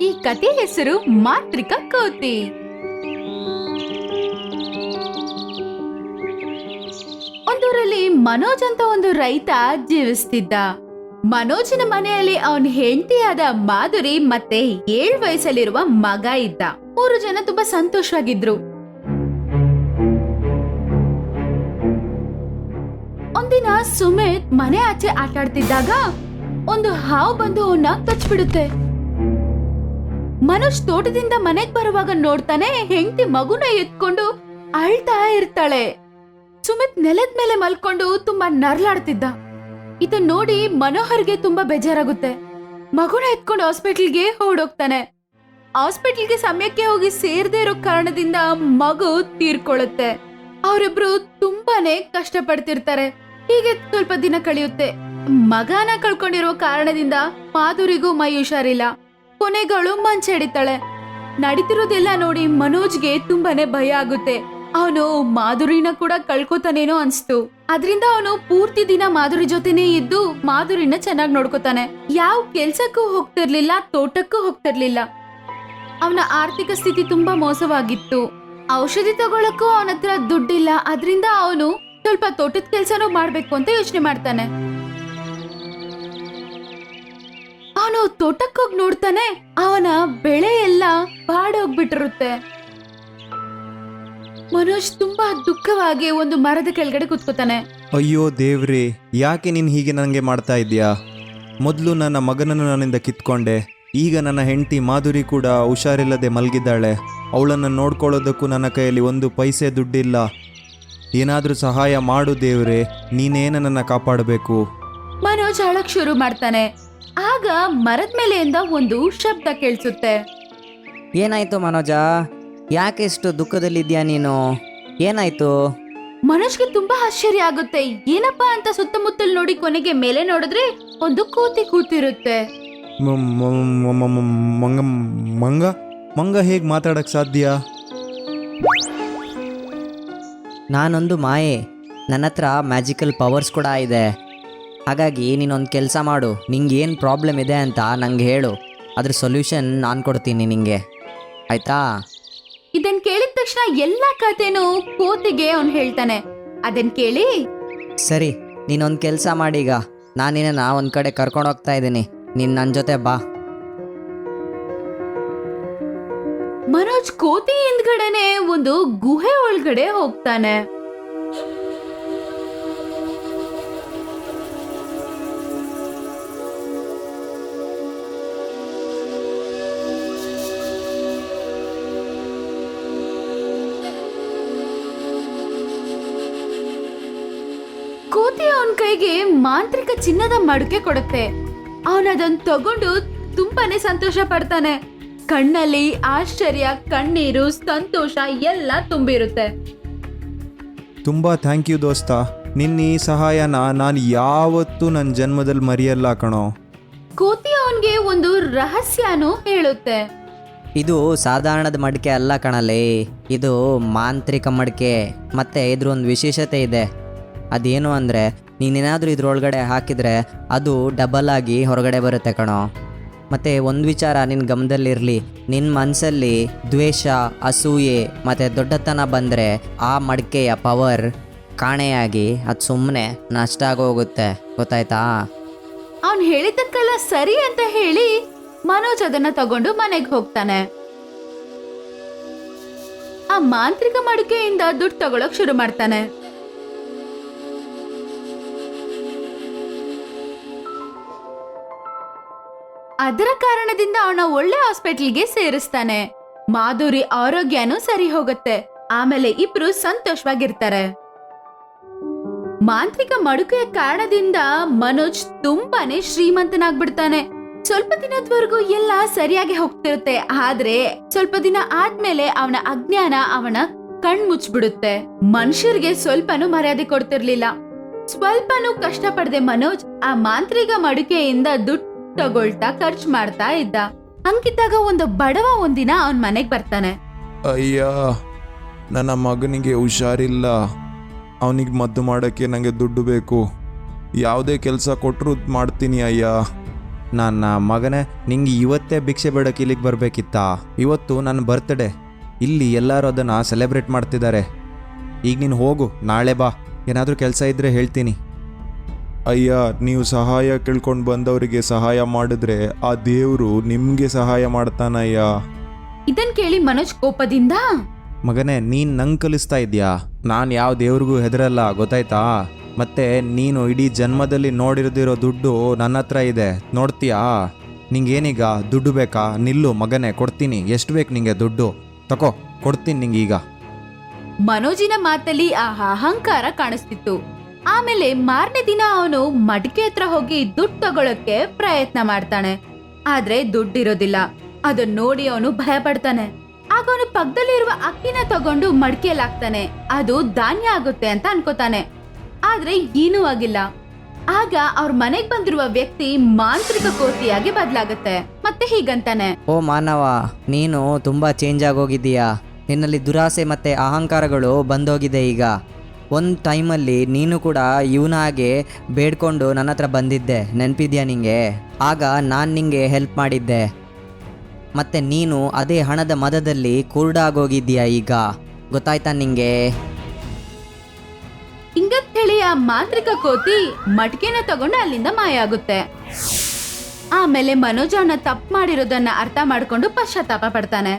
ಈ ಕತೆ ಹೆಸರು ಮಾಂತ್ರಿಕ ಕೋತಿ. ಒಂದೂರಲ್ಲಿ ಮನೋಜ್ ಅಂತ ಒಂದು ರೈತ ಜೀವಿಸ್ತಿದ್ದ. ಮನೋಜನ ಮನೆಯಲ್ಲಿ ಅವನ ಹೆಂಡತಿಯಾದ ಮಾಧುರಿ ಮತ್ತೆ 7 ವಯಸ್ಸಲ್ಲಿರುವ ಮಗ ಇದ್ದ. 3 ಜನ ತುಂಬಾ ಸಂತೋಷವಾಗಿದ್ರು. ಒಂದಿನ ಸುಮಿತ್ ಮನೆ ಆಚೆ ಆಟಾಡ್ತಿದ್ದಾಗ ಒಂದು ಹಾವು ಬಂದು ಅವನ್ನ ಕಚ್ಬಿಡುತ್ತೆ. ಮನೋಜ್ ತೋಟದಿಂದ ಮನೆಗ್ ಬರುವಾಗ ನೋಡ್ತಾನೆ, ಹೆಂಡತಿ ಮಗುನ ಎತ್ಕೊಂಡು ಅಳ್ತಾ ಇರ್ತಾಳೆ. ಸುಮಿತ್ ನೆಲದ ಮೇಲೆ ಮಲ್ಕೊಂಡು ತುಂಬಾ ನರ್ಲಾಡ್ತಿದ್ದ. ಇದನ್ನ ನೋಡಿ ಮನೋಹರ್ಗೆ ತುಂಬಾ ಬೇಜಾರಾಗುತ್ತೆ. ಮಗುನ ಎತ್ಕೊಂಡು ಹಾಸ್ಪಿಟಲ್ಗೆ ಓಡೋಗ್ತಾನೆ. ಹಾಸ್ಪಿಟಲ್ಗೆ ಸಮಯಕ್ಕೆ ಹೋಗಿ ಸೇರ್ದೇ ಇರೋ ಕಾರಣದಿಂದ ಮಗು ತೀರ್ಕೊಳ್ಳುತ್ತೆ. ಅವರಿಬ್ರು ತುಂಬಾನೇ ಕಷ್ಟ ಪಡ್ತಿರ್ತಾರೆ. ಹೀಗೆ ಸ್ವಲ್ಪ ದಿನ ಕಳೆಯುತ್ತೆ. ಮಗನ ಕಳ್ಕೊಂಡಿರೋ ಕಾರಣದಿಂದ ಮಾಧುರಿಗೂ ಮೈ ಹುಷಾರಿಲ್ಲ. ಕೊನೆಗಳು ಮಂಚ ಹಿಡಿತಾಳೆ. ನಡೀತಿರೋದೆಲ್ಲ ನೋಡಿ ಮನೋಜ್ಗೆ ತುಂಬಾನೇ ಭಯ ಆಗುತ್ತೆ. ಅವನು ಮಾಧುರಿನ ಕೂಡ ಕಳ್ಕೊತಾನೇನೋ ಅನ್ಸ್ತು. ಅದ್ರಿಂದ ಅವನು ಪೂರ್ತಿ ದಿನ ಮಾಧುರಿ ಜೊತೆನೇ ಇದ್ದು ಮಾಧುರಿನ ಚೆನ್ನಾಗಿ ನೋಡ್ಕೊತಾನೆ. ಯಾವ ಕೆಲ್ಸಕ್ಕೂ ಹೋಗ್ತಿರ್ಲಿಲ್ಲ, ತೋಟಕ್ಕೂ ಹೋಗ್ತಿರ್ಲಿಲ್ಲ. ಅವನ ಆರ್ಥಿಕ ಸ್ಥಿತಿ ತುಂಬಾ ಮೋಸವಾಗಿತ್ತು. ಔಷಧಿ ತಗೊಳಕ್ಕೂ ಅವನ ಹತ್ರ ದುಡ್ಡಿಲ್ಲ. ಅದ್ರಿಂದ ಅವನು ಸ್ವಲ್ಪ ತೋಟದ ಕೆಲ್ಸನೂ ಮಾಡ್ಬೇಕು ಅಂತ ಯೋಚನೆ ಮಾಡ್ತಾನೆ. ಅವನು ತೋಟಕ್ಕೋಗಿ ನೋಡ್ತಾನೆ, ಅವನ ಬೆಳೆ ಎಲ್ಲ ಬಾಡೋಗ್ಬಿಟ್ಟಿರುತ್ತೆ. ಮನೋಜ್ ತುಂಬಾ ದುಃಖವಾಗಿ ಒಂದು ಮರದ ಕೆಳಗಡೆ ಕುತ್ಕೋತಾನೆ. ಅಯ್ಯೋ ದೇವ್ರಿ, ಯಾಕೆ ನೀನು ಹೀಗೆ ನನಗೆ ಮಾಡ್ತಾ ಇದೀಯಾ? ಮೊದಲು ನನ್ನ ಮಗನನ್ನು ನನ್ನಿಂದ ಕಿತ್ಕೊಂಡೆ. ಈಗ ನನ್ನ ಹೆಂಡತಿ ಮಾಧುರಿ ಕೂಡ ಹುಷಾರಿಲ್ಲದೆ ಮಲಗಿದ್ದಾಳೆ. ಅವಳನ್ನು ನೋಡ್ಕೊಳ್ಳೋದಕ್ಕೂ ನನ್ನ ಕೈಯಲ್ಲಿ 1 ಪೈಸೆ ದುಡ್ಡಿಲ್ಲ. ಏನಾದರೂ ಸಹಾಯ ಮಾಡು ದೇವ್ರೆ, ನೀನೇ ನನ್ನನ್ನು ಕಾಪಾಡಬೇಕು. ಮನೋಜ್ ಅಳಕ್ ಶುರು ಮಾಡ್ತಾನೆ. ಆಗ ಮರದ ಮೇಲೆಯಿಂದ ಒಂದು ಶಬ್ದ ಕೇಳಿಸುತ್ತೆ. ಏನಾಯ್ತು ಮನೋಜ? ಯಾಕೆ ಇಷ್ಟು ದುಃಖದಲ್ಲಿದ್ಯಾ ನೀನು? ಏನಾಯ್ತು? ಮನೋಜ್ಗೆ ತುಂಬಾ ಆಶ್ಚರ್ಯ ಆಗುತ್ತೆ. ಏನಪ್ಪಾ ಅಂತ ಸುತ್ತಮುತ್ತಲು ನೋಡಿ ಕೊನೆಗೆ ಮೇಲೆ ನೋಡಿದ್ರೆ ಒಂದು ಕೋತಿ ಕೂತಿರುತ್ತೆ. ಮಂಗ ಮಂಗ ಮಂಗ ಹೇಗೆ ಮಾತಾಡಕ್ಕೆ ಸಾಧ್ಯ? ನಾನೊಂದು ಮಾಯೆ. ನನ್ನ ಹತ್ರ ಮ್ಯಾಜಿಕಲ್ ಪವರ್ಸ್ ಕೂಡ ಇದೆ. ಹಾಗಾಗಿ ನೀನೊಂದು ಕೆಲಸ ಮಾಡು. ನಿಂಗೆ ಏನು ಪ್ರಾಬ್ಲಮ್ ಇದೆ ಅಂತ ನಂಗೆ ಹೇಳು. ಅದ್ರ ಸೊಲ್ಯೂಷನ್ ನಾನು ಕೊಡ್ತೀನಿ ನಿಂಗೆ, ಆಯ್ತಾ? ಇದನ್ ಕೇಳಿದ ತಕ್ಷಣ ಎಲ್ಲಾ ಕಥೆನೂ ಕೋತಿಗೆ ಅವನು ಹೇಳ್ತಾನೆ. ಅದನ್ ಕೇಳಿ, ಸರಿ, ನೀನೊಂದು ಕೆಲಸ ಮಾಡೀಗ. ನಾನು ನಿನ್ನ ಒಂದು ಕಡೆ ಕರ್ಕೊಂಡು ಹೋಗ್ತಾ ಇದ್ದೀನಿ. ನೀನು ನನ್ನ ಜೊತೆ ಬಾ. ಮನೋಜ್ ಕೋತಿ ಹಿಂದ್ಗಡೆನೆ ಒಂದು ಗುಹೆ ಒಳಗಡೆ ಹೋಗ್ತಾನೆ. ಕೋತಿ ಅವನ ಕೈಗೆ ಮಾಂತ್ರಿಕ ಚಿನ್ನದ ಮಡಕೆ ಕೊಡುತ್ತೆ. ಅವನದನ್ನ ತಗೊಂಡು ತುಂಬಾನೇ ಸಂತೋಷ ಪಡ್ತಾನೆ. ಕಣ್ಣಲ್ಲಿ ಆಶ್ಚರ್ಯ, ಕಣ್ಣೀರು, ಸಂತೋಷ ಎಲ್ಲ ತುಂಬಿರುತ್ತೆ. ತುಂಬ ಥ್ಯಾಂಕ್ ಯು ದೋಸ್ತ. ನಿನ್ನ ಈ ಸಹಾಯನ ನಾನು ಯಾವತ್ತೂ ನನ್ನ ಜನ್ಮದಲ್ಲಿ ಮರೆಯಲ್ಲ ಕಣೋ. ಕೋತಿ ಅವನ್ಗೆ ಒಂದು ರಹಸ್ಯನೂ ಹೇಳುತ್ತೆ. ಇದು ಸಾಧಾರಣದ ಮಡಿಕೆ ಅಲ್ಲ ಕಣಲೇ, ಇದು ಮಾಂತ್ರಿಕ ಮಡಿಕೆ. ಮತ್ತು ಇದ್ರ ಒಂದು ವಿಶೇಷತೆ ಇದೆ. ಅದೇನು ಅಂದರೆ, ನೀನೇನಾದರೂ ಇದ್ರೊಳಗಡೆ ಹಾಕಿದರೆ ಅದು ಡಬಲ್ ಆಗಿ ಹೊರಗಡೆ ಬರುತ್ತೆ ಕಣೋ. ಮತ್ತು ಒಂದು ವಿಚಾರ ನಿನ್ನ ಗಮನದಲ್ಲಿರಲಿ, ನಿನ್ನ ಮನಸ್ಸಲ್ಲಿ ದ್ವೇಷ, ಅಸೂಯೆ ಮತ್ತು ದೊಡ್ಡತನ ಬಂದರೆ ಆ ಮಡಿಕೆಯ ಪವರ್ ಕಾಣೆಯಾಗಿ ಅದು ಸುಮ್ಮನೆ ನಷ್ಟ ಆಗೋಗುತ್ತೆ, ಗೊತ್ತಾಯ್ತಾ? ಅವನು ಹೇಳಿದ್ದಕ್ಕೆಲ್ಲ ಸರಿ ಅಂತ ಹೇಳಿ ಮನೋಜ್ ಅದನ್ನ ತಗೊಂಡು ಮನೆಗೆ ಹೋಗ್ತಾನೆ. ಆ ಮಾಂತ್ರಿಕ ಮಡಿಕೆಯಿಂದ ದುಡ್ಡು ತಗೊಳಕ್ ಶುರು ಮಾಡ್ತಾನೆ. ಅದರ ಕಾರಣದಿಂದ ಅವನ ಒಳ್ಳೆ ಹಾಸ್ಪಿಟಲ್ಗೆ ಸೇರಿಸ್ತಾನೆ. ಮಾಧುರಿ ಆರೋಗ್ಯನೂ ಸರಿ ಹೋಗುತ್ತೆ. ಆಮೇಲೆ ಇಬ್ರು ಸಂತೋಷವಾಗಿರ್ತಾರೆ. ಮಾಂತ್ರಿಕ ಮಡುಕೆಯ ಕಾರಣದಿಂದ ಮನೋಜ್ ತುಂಬಾನೇ ಶ್ರೀಮಂತನಾಗ್ಬಿಡ್ತಾನೆ. ಸ್ವಲ್ಪ ದಿನದವರೆಗೂ ಎಲ್ಲ ಸರಿಯಾಗಿ ಹೋಗ್ತಿರುತ್ತೆ. ಆದ್ರೆ ಸ್ವಲ್ಪ ದಿನ ಆದ್ಮೇಲೆ ಅವನ ಅಜ್ಞಾನ ಅವನ ಕಣ್ ಮುಚ್ಚಿಬಿಡುತ್ತೆ. ಮನುಷ್ಯರಿಗೆ ಸ್ವಲ್ಪನೂ ಮರ್ಯಾದೆ ಕೊಡ್ತಿರ್ಲಿಲ್ಲ. ಸ್ವಲ್ಪನೂ ಕಷ್ಟ ಪಡದೆ ಮನೋಜ್ ಆ ಮಾಂತ್ರಿಕ ಮಡುಕೆಯಿಂದ ದುಡ್ಡು ತಗೊಳ್ತಾ ಖರ್ಚು ಮಾಡ್ತಾ ಇದ್ದ. ಹಂಗಿದ್ದಾಗ ಒಂದು ಬಡವ ಒಂದಿನ ಅವನ್ ಮನೆಗ್ ಬರ್ತಾನೆ. ಅಯ್ಯ, ನನ್ನ ಮಗನಿಗೆ ಹುಷಾರಿಲ್ಲ. ಅವನಿಗೆ ಮದ್ದು ಮಾಡೋಕ್ಕೆ ನನಗೆ ದುಡ್ಡು ಬೇಕು. ಯಾವುದೇ ಕೆಲಸ ಕೊಟ್ಟರು ಮಾಡ್ತೀನಿ ಅಯ್ಯ. ನನ್ನ ಮಗನೇ, ನಿಂಗೆ ಇವತ್ತೇ ಭಿಕ್ಷೆ ಬೇಡಕ್ಕೆ ಇಲ್ಲಿಗೆ ಬರಬೇಕಿತ್ತಾ? ಇವತ್ತು ನನ್ನ ಬರ್ತ್ಡೇ, ಇಲ್ಲಿ ಎಲ್ಲರೂ ಅದನ್ನು ಸೆಲೆಬ್ರೇಟ್ ಮಾಡ್ತಿದ್ದಾರೆ. ಈಗ ನೀನು ಹೋಗು, ನಾಳೆ ಬಾ. ಏನಾದರೂ ಕೆಲಸ ಇದ್ದರೆ ಹೇಳ್ತೀನಿ. ಅಯ್ಯ, ನೀವು ಸಹಾಯ ಕೇಳ್ಕೊಂಡು ಬಂದವರಿಗೆ ಸಹಾಯ ಮಾಡಿದ್ರೆ ಆ ದೇವರು ನಿಮಗೆ ಸಹಾಯ ಮಾಡ್ತಾನಯ್ಯ. ಇದನ್ ಕೇಳಿ ಮನೋಜ್ ಕೋಪದಿಂದ, ಮಗನೇ, ನೀನು ನಂಗೆ ಕಲಿಸ್ತಾ ಇದೆಯಾ? ನಾನು ಯಾವ ದೇವ್ರಿಗೂ ಹೆದರಲ್ಲ, ಗೊತ್ತಾಯ್ತಾ? ಮತ್ತೆ ನೀನು ಇಡೀ ಜನ್ಮದಲ್ಲಿ ನೋಡಿರದಿರೋ ದುಡ್ಡು ನನ್ನ ಹತ್ರ ಇದೆ, ನೋಡ್ತೀಯಾ? ನಿಂಗೇನೀಗ ದುಡ್ಡು ಬೇಕಾ? ನಿಲ್ಲು ಮಗನೇ, ಕೊಡ್ತೀನಿ. ಎಷ್ಟು ಬೇಕು ನಿಂಗೆ ದುಡ್ಡು? ತಕೋ, ಕೊಡ್ತೀನಿ ನಿಂಗೆ ಈಗ. ಮನೋಜಿನ ಮಾತಲ್ಲಿ ಆ ಅಹಂಕಾರ ಕಾಣಿಸ್ತಿತ್ತು. ಆಮೇಲೆ ಮಾರನೇ ದಿನ ಅವನು ಮಡಿಕೆ ಹತ್ರ ಹೋಗಿ ದುಡ್ಡು ತಗೊಳಕ್ಕೆ ಪ್ರಯತ್ನ ಮಾಡ್ತಾನೆ. ಆದ್ರೆ ದುಡ್ಡಿರೋದಿಲ್ಲ. ಅದನ್ನ ನೋಡಿ ಅವನು ಭಯ ಪಡ್ತಾನೆ. ಆಗ ಅವನು ಪಕ್ಕದಲ್ಲಿರುವ ಅಕ್ಕಿನ ತಗೊಂಡು ಮಡಿಕೆಯಲ್ಲಿ ಹಾಕ್ತಾನೆ. ಅದು ಧಾನ್ಯ ಆಗುತ್ತೆ ಅಂತ ಅನ್ಕೋತಾನೆ. ಆದ್ರೆ ಏನೂ ಆಗಿಲ್ಲ. ಆಗ ಅವ್ರ ಮನೆಗ್ ಬಂದಿರುವ ವ್ಯಕ್ತಿ ಮಾಂತ್ರಿಕ ಕೋತಿಯಾಗಿ ಬದಲಾಗುತ್ತೆ. ಮತ್ತೆ ಹೀಗಂತಾನೆ, ಓ ಮಾನವ, ನೀನು ತುಂಬ ಚೇಂಜ್ ಆಗೋಗಿದ್ದೀಯಾ. ನಿನ್ನಲ್ಲಿ ದುರಾಸೆ ಮತ್ತು ಅಹಂಕಾರಗಳು ಬಂದೋಗಿದೆ ಈಗ. ಒಂದು ಟೈಮಲ್ಲಿ ನೀನು ಕೂಡ ಇವನ ಹಾಗೆ ಬೇಡ್ಕೊಂಡು ನನ್ನ ಹತ್ರ ಬಂದಿದ್ದೆ, ನೆನಪಿದ್ಯಾ ನಿಂಗೆ? ಆಗ ನಾನು ನಿಂಗೆ ಹೆಲ್ಪ್ ಮಾಡಿದ್ದೆ. ಮತ್ತು ನೀನು ಅದೇ ಹಣದ ಮದದಲ್ಲಿ ಕುರುಡಾಗೋಗಿದ್ದೀಯಾ ಈಗ, ಗೊತ್ತಾಯ್ತಾ ನಿಂಗೆ? ಹಿಂಗಂತ ಹೇಳಿ ಆ ಮಾಂತ್ರಿಕ ಕೋತಿ ಮಡಿಕೆನ ತಗೊಂಡು ಅಲ್ಲಿಂದ ಮಾಯ ಆಗುತ್ತೆ. ಆಮೇಲೆ ಮನೋಜ್ ಅವನ ತಪ್ಪು ಮಾಡಿರೋದನ್ನ ಅರ್ಥ ಮಾಡ್ಕೊಂಡು ಪಶ್ಚಾತ್ತಾಪ ಪಡ್ತಾನೆ.